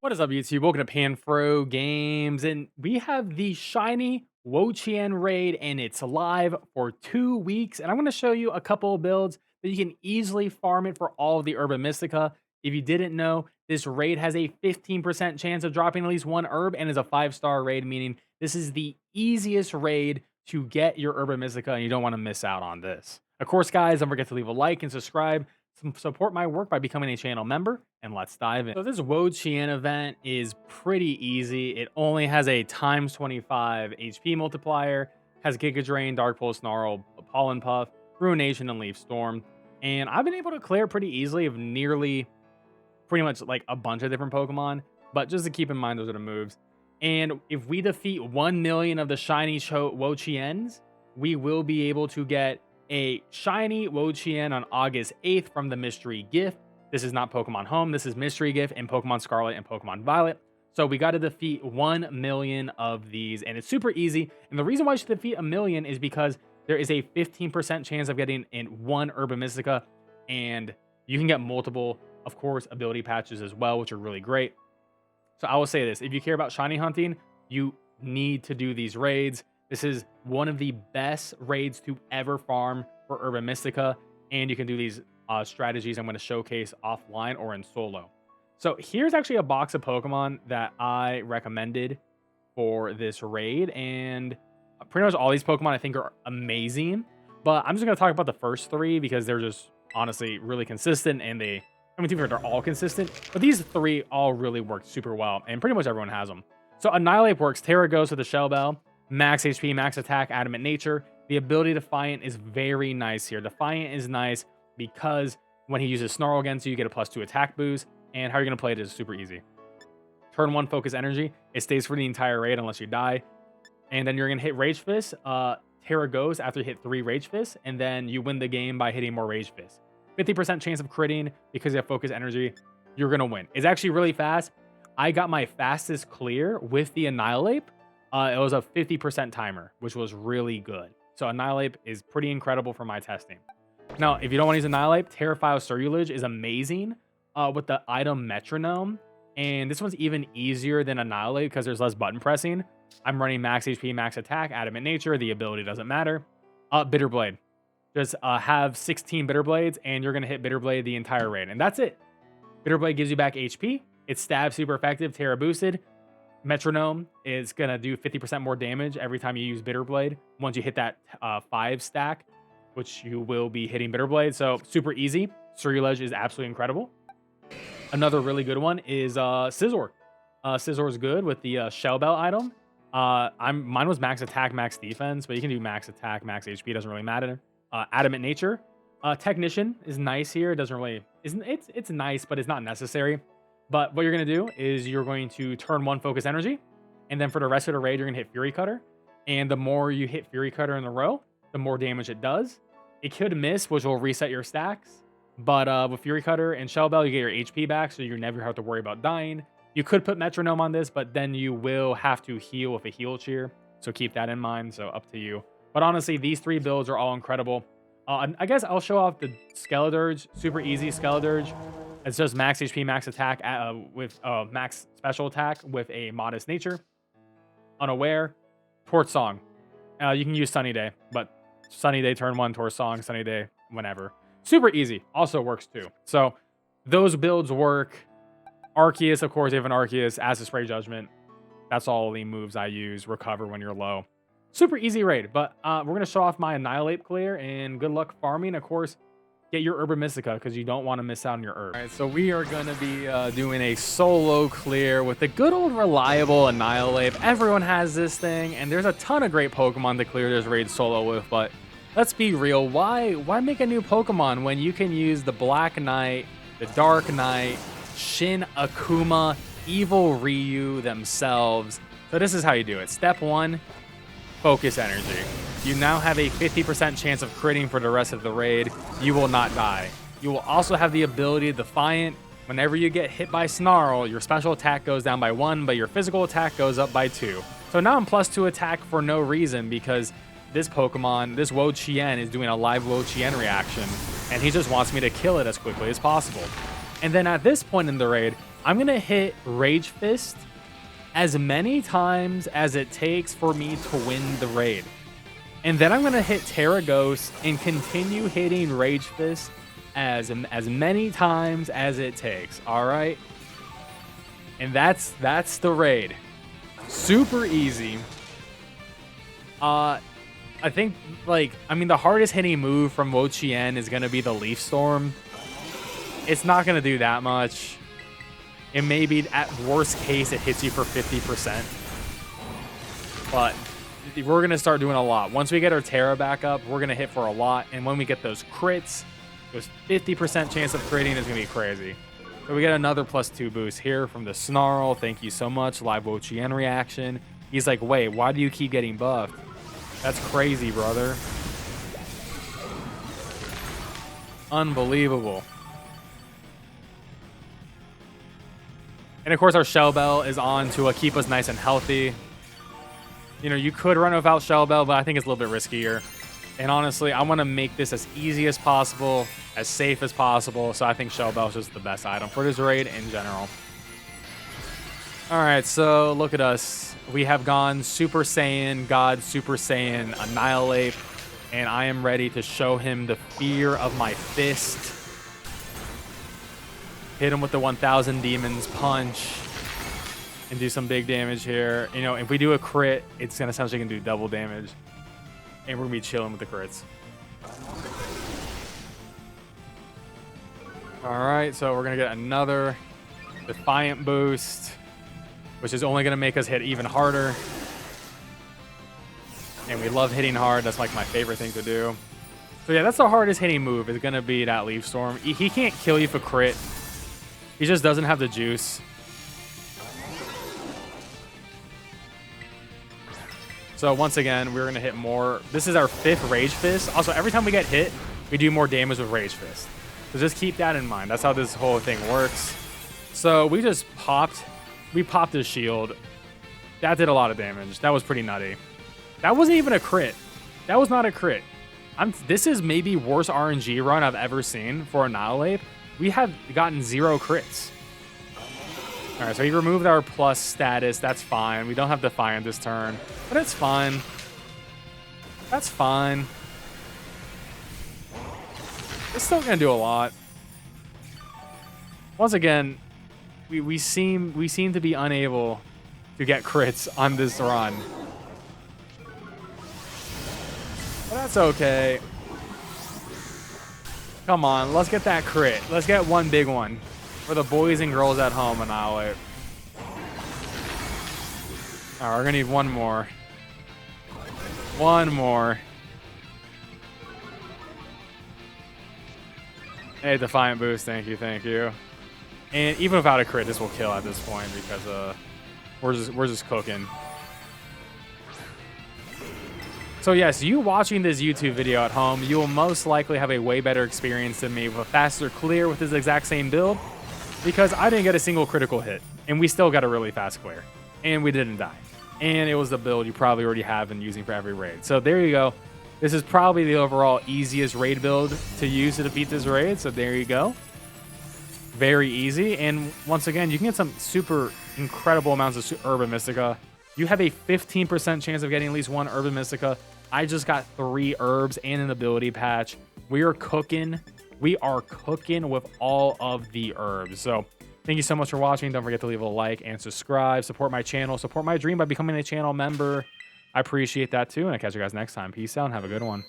What is up, YouTube? Welcome to PanFro Games, and we have the shiny Chein raid, and it's live for 2 weeks. And I'm going to show you a couple of builds that you can easily farm it for all of the Urban Mystica. If you didn't know, this raid has a 15% chance of dropping at least one herb, and is a 5-star raid, meaning this is the easiest raid to get your Urban Mystica, and you don't want to miss out on this. Of course, guys, don't forget to leave a like and subscribe. Support my work by becoming a channel member, and let's dive in. So this Chein event is pretty easy. It only has a times 25 HP multiplier, has Giga Drain, Dark Pulse, Snarl, Pollen Puff, Ruination, and Leaf Storm. And I've been able to clear pretty easily of nearly pretty much like a bunch of different Pokemon, but just to keep in mind, those are the moves. And if we defeat 1 million of the shiny Cheins, we will be able to get a shiny Chein on August 8th from the mystery gift. This is not Pokemon Home. This is mystery gift in Pokemon Scarlet and Pokemon Violet. So we got to defeat 1 million of these, and it's super easy. And the reason why you should defeat 1 million is because there is a 15% chance of getting in one Urban Mystica, and you can get multiple, of course, ability patches as well, which are really great. So I will say this: if you care about shiny hunting, you need to do these raids. This is one of the best raids to ever farm for Urban Mystica, and you can do these strategies I'm going to showcase offline or in solo. So here's actually a box of Pokemon that I recommended for this raid, and pretty much all these Pokemon I think are amazing, but I'm just going to talk about the first 3 because they're just honestly really consistent, and I mean, to be fair, they're all consistent, but these 3 all really work super well, and pretty much everyone has them. So Annihilate works. Terra goes with the Shell Bell. Max HP, max attack, adamant nature. The ability Defiant is very nice here. Defiant is nice because when he uses Snarl against you, you get a +2 attack boost. And how you're going to play it is super easy. Turn 1 focus energy. It stays for the entire raid unless you die. And then you're going to hit Rage Fist. Terra goes after you hit 3 Rage Fists. And then you win the game by hitting more Rage Fists. 50% chance of critting because you have focus energy. You're going to win. It's actually really fast. I got my fastest clear with the Annihilate. It was a 50% timer, which was really good. So Annihilate is pretty incredible for my testing. Now, if you don't want to use Annihilate, Terrifile Circulage is amazing with the item Metronome. And this one's even easier than Annihilate because there's less button pressing. I'm running max HP, max attack, adamant nature. The ability doesn't matter. Bitter Blade. Just have 16 Bitter Blades, and you're going to hit Bitter Blade the entire raid. And that's it. Bitter Blade gives you back HP. It's stab super effective, Terra boosted. Metronome is going to do 50% more damage every time you use Bitter Blade once you hit that 5 stack, which you will be hitting Bitter Blade. So super easy. Circulage is absolutely incredible. Another really good one is Scizor. Scizor is good with the Shell Bell item. Mine was max attack, max defense, but you can do max attack, max HP. Doesn't really matter. Adamant nature. Technician is nice here. It doesn't really. It's nice, but it's not necessary. But what you're going to do is you're going to turn 1 focus energy, and then for the rest of the raid, you're going to hit Fury Cutter. And the more you hit Fury Cutter in a row, the more damage it does. It could miss, which will reset your stacks. But with Fury Cutter and Shell Bell, you get your HP back, so you never have to worry about dying. You could put Metronome on this, but then you will have to heal with a Heal Cheer. So keep that in mind, so up to you. But honestly, these 3 builds are all incredible. I guess I'll show off the Skeledirge. Super easy Skeledirge. It's just max HP, max attack with max special attack with a modest nature. Unaware. Torch Song. You can use Sunny Day, but Sunny Day turn 1, Torch Song, Sunny Day, whenever. Super easy. Also works too. So those builds work. Arceus, of course, you have an Arceus. Acid Spray Judgment. That's all the moves I use. Recover when you're low. Super easy raid, but we're going to show off my Annihilate clear, and good luck farming. Of course, get your Urban Mystica because you don't want to miss out on your herb. All right, so we are going to be doing a solo clear with the good old reliable Annihilate. Everyone has this thing, and there's a ton of great Pokemon to clear this raid solo with, but let's be real. Why make a new Pokemon when you can use the Black Knight, the Dark Knight, Shin Akuma, Evil Ryu themselves? So this is how you do it. Step 1, focus energy. You now have a 50% chance of critting for the rest of the raid. You will not die. You will also have the ability Defiant. Whenever you get hit by Snarl, your special attack goes down by 1, but your physical attack goes up by 2. So now I'm +2 attack for no reason because this Pokemon, this Chein, is doing a live Chein reaction, and he just wants me to kill it as quickly as possible. And then at this point in the raid, I'm going to hit Rage Fist as many times as it takes for me to win the raid. And then I'm going to hit Terra Ghost and continue hitting Rage Fist as many times as it takes. All right. And that's the raid. Super easy. I think, like, I mean, the hardest hitting move from Wo-Chien is going to be the Leaf Storm. It's not going to do that much. It may be, at worst case, it hits you for 50%. But we're going to start doing a lot. Once we get our Terra back up, we're going to hit for a lot. And when we get those crits, those 50% chance of critting is going to be crazy. So we get another +2 boost here from the Snarl. Thank you so much. Live Wo-Chien reaction. He's like, wait, why do you keep getting buffed? That's crazy, brother. Unbelievable. And of course, our Shell Bell is on to keep us nice and healthy. You know, you could run without Shell Bell, but I think it's a little bit riskier. And honestly, I want to make this as easy as possible, as safe as possible. So I think Shell Bell is just the best item for this raid in general. All right, so look at us. We have gone Super Saiyan, God Super Saiyan, Annihilate. And I am ready to show him the fear of my fist. Hit him with the 1000 Demons punch. And do some big damage here. You know, if we do a crit, it's going to essentially do double damage. And we're going to be chilling with the crits. Alright, so we're going to get another Defiant boost, which is only going to make us hit even harder. And we love hitting hard. That's like my favorite thing to do. So yeah, that's the hardest hitting move. Is going to be that Leaf Storm. He can't kill you for crit. He just doesn't have the juice. So once again, we're going to hit more. This is our 5th Rage Fist. Also, every time we get hit, we do more damage with Rage Fist. So just keep that in mind. That's how this whole thing works. So we just popped. We popped his shield. That did a lot of damage. That was pretty nutty. That wasn't even a crit. That was not a crit. This is maybe worst RNG run I've ever seen for Annihilate. We have gotten 0 crits. All right, so he removed our plus status. That's fine. We don't have Defiant this turn, but it's fine. That's fine. It's still gonna do a lot. Once again, we seem to be unable to get crits on this run. But that's okay. Come on, let's get that crit. Let's get one big one for the boys and girls at home. Annihilate. All right, we're gonna need one more. One more. Hey, Defiant boost. Thank you, thank you. And even without a crit, this will kill at this point because we're just cooking. So yes, you watching this YouTube video at home, you will most likely have a way better experience than me with a faster clear with this exact same build, because I didn't get a single critical hit, and we still got a really fast clear, and we didn't die. And it was the build you probably already have been using for every raid. So there you go. This is probably the overall easiest raid build to use to defeat this raid. So there you go. Very easy. And once again, you can get some super incredible amounts of Urban Mystica. You have a 15% chance of getting at least 1 Urban Mystica. I just got 3 herbs and an ability patch. We are cooking. We are cooking with all of the herbs. So thank you so much for watching. Don't forget to leave a like and subscribe. Support my channel. Support my dream by becoming a channel member. I appreciate that too. And I'll catch you guys next time. Peace out and have a good one.